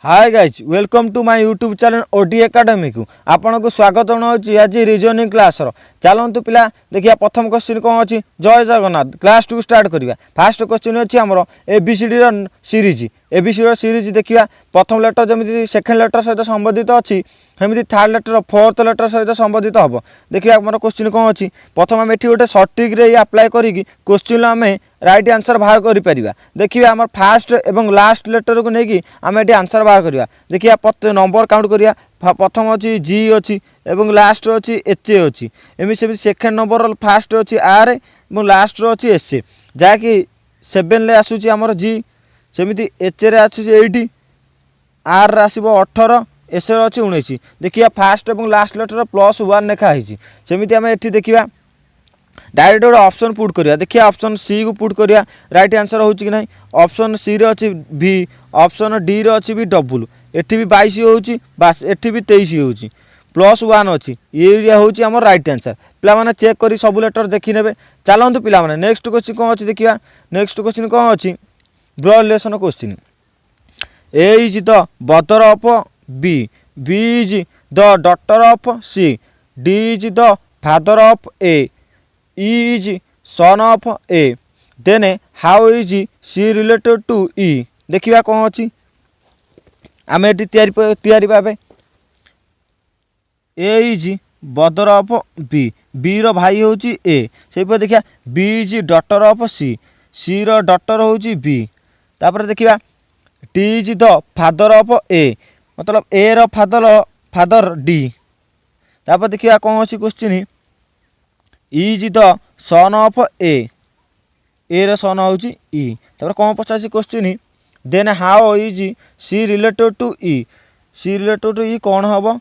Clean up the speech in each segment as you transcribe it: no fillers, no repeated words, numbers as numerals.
Hi guys welcome to my YouTube channel OD academy को आपन को स्वागत जनाऊँ आज रिजनिंग क्लास चलतु पिला देखिए प्रथम क्वेश्चन कौन अच्छी जय जगन्नाथ क्लास 2 स्टार्ट करवा फास्ट क्वेश्चन अच्छी आमर एबीसीडी सीरीज एबीसीडी सीरीज देखा प्रथम लेटर जमी सेकेंड लेटर सहित संबंधित अच्छी सेमती थर्ड लेटर फोर्थ लेटर सहित संबंधित हम देखिए आम क्वेश्चन कौन अच्छी प्रथम आम ये गोटे सटिक अप्लाई करी क्वेश्चन आम राइट आंसर बाहर कर देखिए आम फास्ट एवं लास्ट लेटर को लेकिन आम ये आंसर बाहर करवा देखिए नंबर काउंट करिया प्रथम अच्छी जी अच्छी एवं लास्ट अच्छी एच ए अच्छी एमती सेमती सेकेंड नंबर फास्ट अच्छी आर और लास्ट अच्छी एस ए जहाँकि 7 आसूँ आमर जी सेमती एच रे आसूँ आर आसो 18 एस अच्छी 19 देखिए फास्ट और लास्ट लेटर +1 लिखाई सेमती आम ये देखा डायरेक्ट गोटे ऑप्शन पुट करिया देखिए ऑप्शन सी को पुट करिया राइट आंसर हो कि नहीं ऑप्शन सी रे अच्छी भी ऑप्शन डी रे अच्छी भी डबल एटी भी 22 होची बास एटी भी 23 होची +1 अच्छी ये हूँ आम राइट आंसर पे चेक कर सब लेटर देखी ने चलतु पे नेक्स्ट क्वेश्चन कौन अच्छी देखिए नेक्स्ट क्वेश्चन कौन अच्छी blood relation question A is the brother of B B is the daughter of C D is the father of A E is son of A then how is she related to E देखिए कौन अच्छी आम ये तैयारी भाव A is brother of B B रो भाई हूँ ए से देखिए B is daughter of C C रो डॉटर हूँ बी तापर देखिए D is the father of A मतलब ए रो फादर डी तापर देखिए कौन अच्छी question is the son of A रे सन हूँ ई तापर कौन पचार question then how is C related to E C related to E कौन हम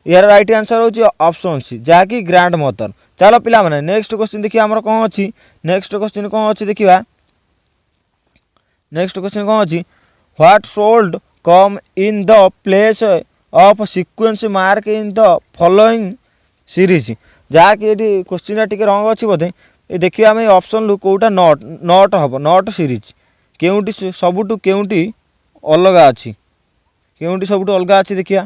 यार राइट आंसर हूँ ऑप्शन सी जहाँकि ग्रैंड मदर चलो पिला माने नेक्स्ट क्वेश्चन देखिए आमर कौन अच्छी नेक्स्ट क्वेश्चन कौन अच्छी देखिए नेक्स्ट क्वेश्चन कौन अच्छी what should come in the place of sequence mark in the following series जहाँकि ये क्वेश्चन टी रंग अच्छी बोधे ये देखिए आम ऑप्शन लु कौटा नट नट हम नट सीरीज केउटी सबुठू केउटी अलग अच्छी केउटी सबुठू अलग अच्छी देखिए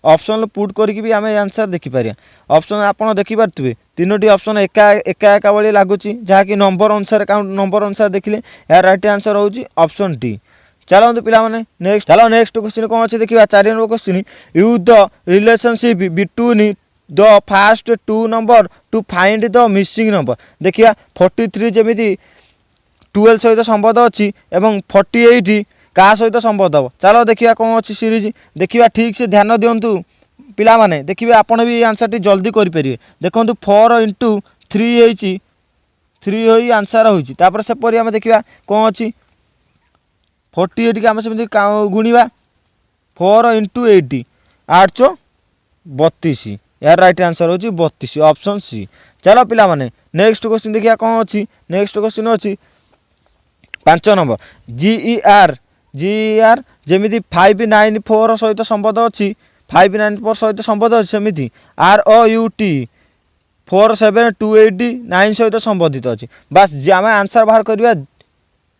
ऑप्शन पुट करके भी आम आंसर देखिपर ऑप्शन आपड़ देखिपे तीनोटी ऑप्शन एका एका एका भाई लगुच जहाँकि नंबर अनुसार काउंट नंबर अनुसार देखिले यार राइट आंसर हूँ ऑप्शन डी चलतु पे नेक्स्ट चलो नेक्स्ट क्वेश्चन कौन अच्छे देखिए 4 number question use the relationship between the fast 2 number two find the missing number देखिए 43 जमी 12 सहित संबंध अच्छी एवं 48 क्या सहित संबंध हम चलो देखिए कौन अच्छी सीरीज देखिए ठीक से ध्यान दिंतु पिला माने देखिए आपन भी आंसर टी जल्दी करेंगे देखो 4 × 3 3 हो आंसर होपर सेपरी आम देखा कौन अच्छी 48 की आम सेमती गुणवा 4 × 8 8 32 यार राइट आंसर हूँ 32 ऑप्शन सी चलो पिला माने नेक्स्ट क्वेश्चन देखिए कौन अच्छी नेक्स्ट क्वेश्चन अच्छी 5 नंबर GER जमी 594 सहित संबंध अच्छी 594 सहित संबंध अच्छी सेमती ROUT 47289 सहित संबंधित अच्छी बस आम आंसर बाहर करवा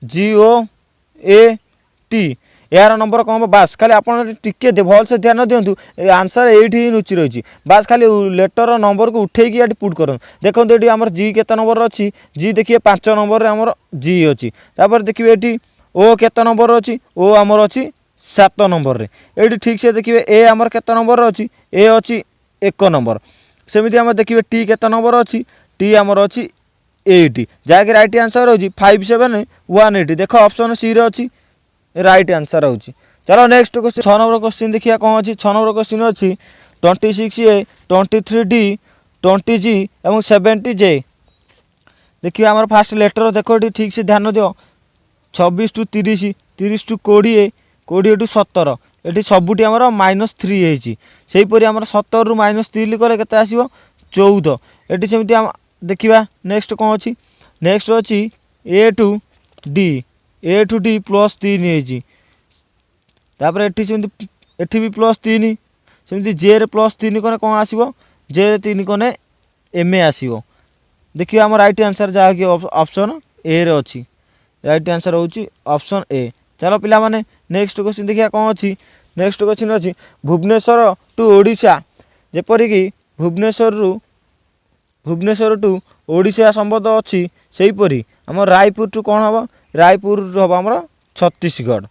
GOAT यार नंबर कौन बास खाली आप भल से ध्यान दिंतु आंसर ये लुचि रही बास खाली लेटर नंबर को उठे ये पुट कर देखो ये आम जी केते नंबर अच्छी जी देखिए 5 नंबर आमर जी अच्छी तापर देखिए ये ओ केते नंबर अच्छी ओ आमर अच्छी 7 नंबर रे ये ठीक से देखिए ए आमर केते नंबर अच्छी ए अच्छी 1 नंबर सेमती आम देखिए टी केते नंबर अच्छी टी आमर अच्छी 8 जहाँकि राइट आंसर हो 5718 देख ऑप्शन सी रे अच्छी राइट आंसर हो चलो नेक्स्ट क्वेश्चन 6 नंबर क्वेश्चन देखिए कौन अच्छी 6 नंबर क्वेश्चन अच्छी 26A 23D 20G और 70J देखिए आम फास्ट लेटर देखो ठीक से ध्यान दियो 26 टू 30 30 टू 20 20 टू 17 ये सबुटी आमर -3 होईपरी आम 17 रु -3 कले केते आसीबो 14 ये सेमती आम देखिबा नेक्स्ट कौन अच्छी नेक्स्ट अच्छी A टू D +3 एटी भी +3 सेमती J रे +3 कने कौन आसीबो J रे 3 कने MA आसीबो देखिए आम राइट आंसर जहाँकि ऑप्शन ए रे अच्छी राइट आंसर हूँ ऑप्शन ए चलो पिला माने नेक्स्ट क्वेश्चन देखिए कौन अच्छी नेक्स्ट क्वेश्चन अच्छी भुवनेश्वर टू ओडिशा जेपरिक भुवनेश्वर टू ओडिशा संबंध अच्छी सेहीपरि आम रायपुर टू कौन हम रायपुर हम आम छत्तीसगढ़।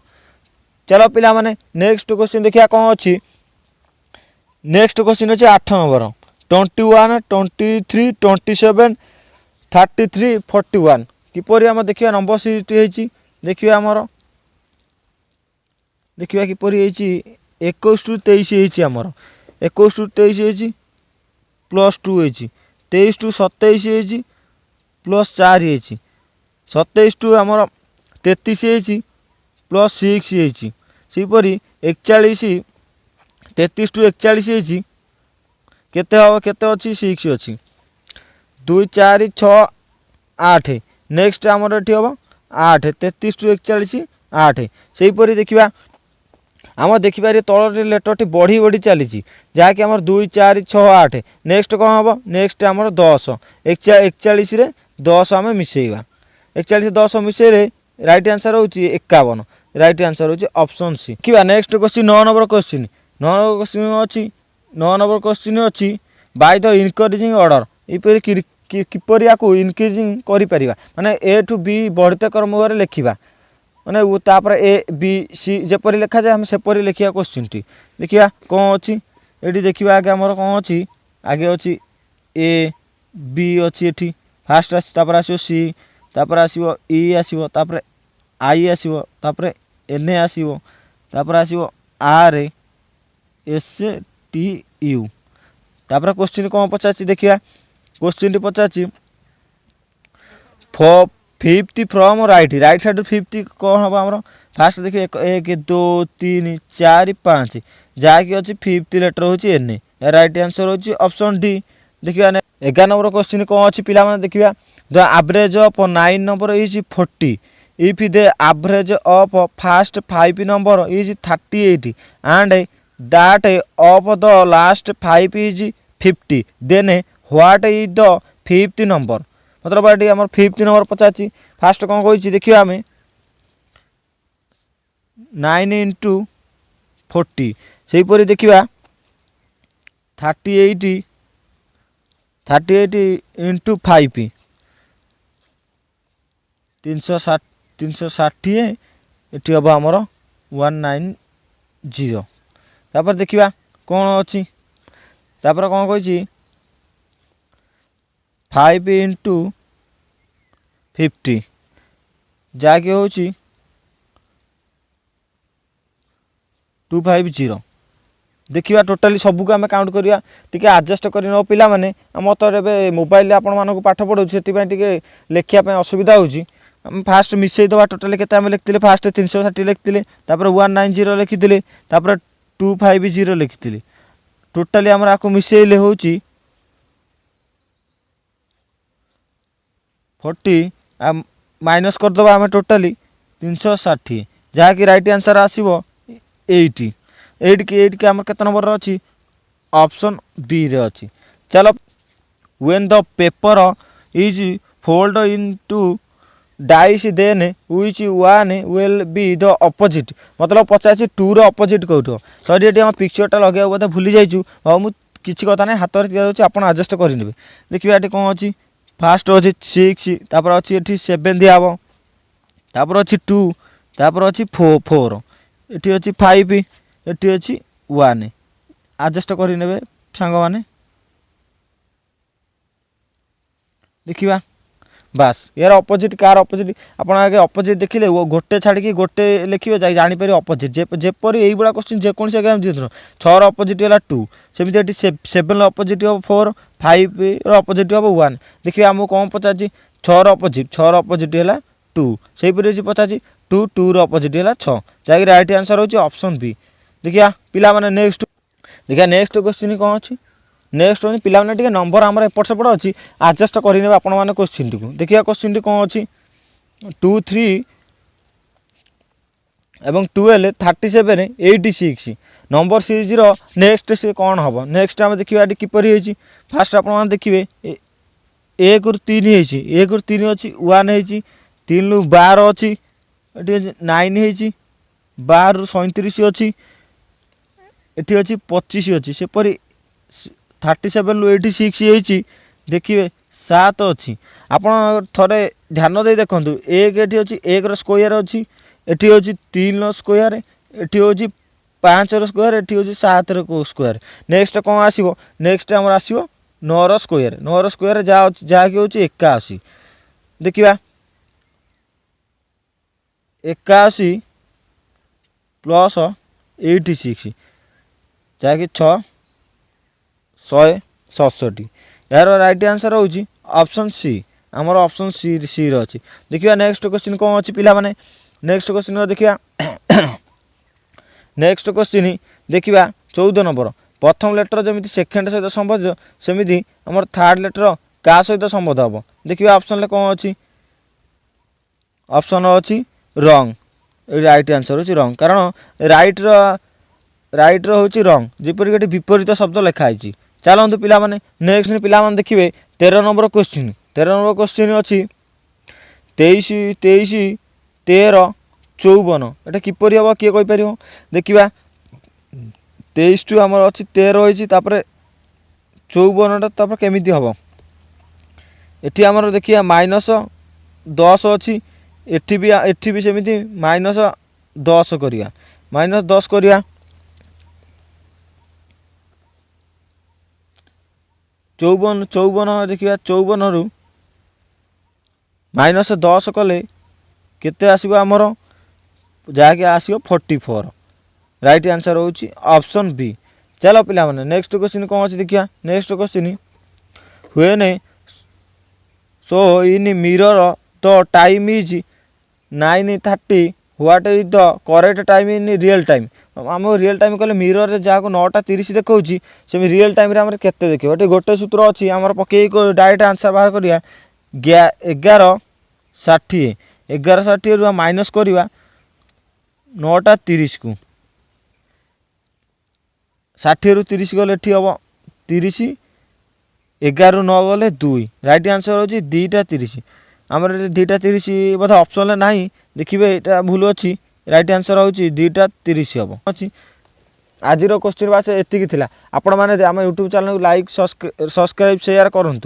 चलो पिला माने नेक्स्ट क्वेश्चन देखिए कौन अच्छी नेक्स्ट क्वेश्चन अच्छे 8 नंबर 21 23 27 33 41 किपरि आम देखिए नंबर सीरीज देखिए आमर देखिए किपरि 21 टू 23 आमर 21 टू 23 प्लस 2 होती 23 टू 27 प्लस 4 होती 27 टू आमर 33 होती प्लस 6 होती सेपरी 41 33 टू 41 होती केते हम केते अच्छी 6 अच्छी 2 4 6 8 नेक्स्ट आमर ये हम 8 33 टू 41 8 सेहीपरि देखा आम देखिपारे तल लेटर टी बढ़ी बढ़ी चली जहाँकि आम 2 4 6 8 नेक्स्ट कौन हम नेक्स्ट आमर 10 41 10 आम मिसेवा 41 10 मिसेले राइट आंसर हूँ 51 राइट आंसर हूँ ऑप्शन सी। देखा next question 9 number question 9 number question अच्छी 9 नंबर क्वेश्चन अच्छी बाय द इनक्रीजिंग ऑर्डर यपरि किपरि या इनक्रीजिंग कर माने ए टू बी बढ़ते क्रम लिखा माने तापर ए बी सी जेपरी लिखा जाए हम सेपरी लिखा क्वेश्चन टी देखिया कौन अच्छी ये देखा आगे आमर कौन अच्छी आगे अच्छी ए बी अच्छी एठी फास्ट तापर आसो सी तापर आसो ई आसो तापर आई आसो तापर एन ए आसो तापर आसो आर एस टी यू तापर क्वेश्चन कौन पचार देखिया question T Pachar 50 from right right side 50 कौन हम आम फास्ट देखिए 1 2 3 4 5 जहाँकि अच्छी 50 लेटर हूँ एन ए राइट आंसर हूँ ऑप्शन डी। देखिए 11 नंबर क्वेश्चन कौन अच्छी पिला माने देखिए the average of 9 number is 40 if the average of first 5 number is 38 and that of the last 5 is 50 then what is the 5th number मतलब ये आम 5th नंबर पचार फास्ट कौन कही देखिए आम 9 इंटू 40 सेहीपरि देखा 38 इंटू 5 360 ये हम आमर 190 तापर देखा कौन अच्छी तापर कौन कही 5 इंटू 50 जहाँकि हूँ 250 देखिए टोटाली सबको आम काउंट करिया टिके एडजस्ट कर पिला माने मत मोबाइल आपण मानक पाठ पढ़ाऊँ से लिखापी असुविधा होची फास्ट मिसई दवा टोटाली केते आम लिखिले फास्ट 360 लिखिले तापर 190 लिखिले तापर 250 लिखिले टोटाली आम आपको मिसेले हूँ 40 माइनस करदे आम टोटाली 360 जहाँकि राइट आंसर आसो 80 8 के आम केते नंबर अच्छी ऑप्शन बी रे अच्छी। चलो when the paper is fold into dice then which one will be the opposite मतलब 85 2 रो अपोजिट कौट सॉरी ये आम पिक्चरटा लगे बोधे भूली जाइछु मुझे किसी कथा ना हाथ में दिया आप एडजस्ट करेंगे देखिए ये कौन अच्छी फास्ट अच्छी 6 तापर अच्छी ये 7 दिहब तापर अच्छी 2 तापर अच्छी 4 ये अच्छी 5 ये अच्छी 1 एडजस्ट करेंगे सांग मैंने देखा बास यार अपोजिट कार अपोजिट आप आगे अपोजिट देखिले गोटे छाड़ी गोटे लिखे जापर अपोजिट जेपरी यही भाया क्वेश्चन जेकोसी एग्जाम दिखाँ 6 अपोजिट है 2 सेमती 7 अपोजिट हम 4 5 अपोजिट हम 1 देखिए आमको कौन पचार 6 अपोजिट है 2 से पचार 2 अपोजिट है 6 जहाँकि राइट आंसर हूँ ऑप्शन बी। देखिए पिला माने नेक्स्ट देखिए नेक्स्ट क्वेश्चन कौन अच्छी नेक्स्ट हूँ पिला टे नंबर आम एपट सेपट अच्छी एडजस्ट करेंगे आपण मैंने क्वेश्चन टी देखिए क्वेश्चन टी कौन अच्छी 2 3 एवं 12 37 86 नंबर सीरीज नेक्स्ट से कौन हम नेक्स्ट आम देखिए ये किपर फास्ट आप देखिए 1 रु 3 1 रु 3 अच्छी 1 है 3 रु 12 अच्छी 9 है 12 रु 37 अच्छी एटी अच्छी 25 अच्छी सेपरी 37 रु 86 होती देखिए 7 अच्छी आपण थोड़े ध्यान दे देखूँ 1 ये अच्छी 1 स्क्वायर अच्छी एटी हूँ 3 स्क्वायर एटी हूँ 5 स्क्वायर एटी हूँ 7 स्क्वायर नेक्स्ट कौन आसो नेक्स्ट आमर आसो 9 स्क्वायर 9 स्क्वायर जहाँकि हूँ 81 देखा 81 प्लस 86 जहाँकि 667 यार राइट आंसर हूँ ऑप्शन सी आमर ऑप्शन सी अच्छी देखिए नेक्स्ट क्वेश्चन कौन अच्छी पिला माने नेक्स्ट क्वेश्चन देखिए नेक्स्ट क्वेश्चन देखिए 14 नंबर प्रथम लेटर जमी सेकेंड सहित संबोध सेमती आम थर्ड लेटर क्या सहित संबोध हम देखिए ऑप्शन कौन अच्छी ऑप्शन अच्छी रंग राइट आंसर हूँ रंग कारण राइट हूँ रंग जपरिक विपरीत शब्द लिखाई चलतु पिला माने नेक्स्ट पिला माने देखिए 13 नंबर क्वेश्चन अच्छी 23 13 54 एटा किपरि हम किए कहीपर देखा 23 टू आमर अच्छी 13 होती 54 केमी हम एटी आमर देखिए -10 अच्छी एटी भी सेमती -10 करिया -10 करिया 54 देखिए 54 रु -10 कले केते आसीबो आमर जहाँकि आसो 44 राइट आंसर हूँ ऑप्शन बी चलो पिला माने नेक्स्ट क्वेश्चन कौन अच्छी देखिए next question when so in mirror the time is 9:30 what is the correct time in real time आम रियल टाइम कहले मिरर जहाँ को 9:30 देखा से रियल टाइम आम के देखिए ये गोटे सूत्र अच्छी आम पकई डायरेक्ट आंसर बाहर करिया 11:60 11:60 रु माइनस करवा 9:30 को 60 रु 30 गले हम 30 11 रु 9 गले 2 राइट आंसर हूँ 2:30 आम 2:30 बोधे ऑप्शन ना देखिए यहाँ भूल अच्छी राइट आंसर हूँ 2:30 हम अच्छी आज क्वेश्चन बास एतिक थिला आपण माने आम यूट्यूब चैनल को लाइक सब्सक्राइब शेयर करूँ।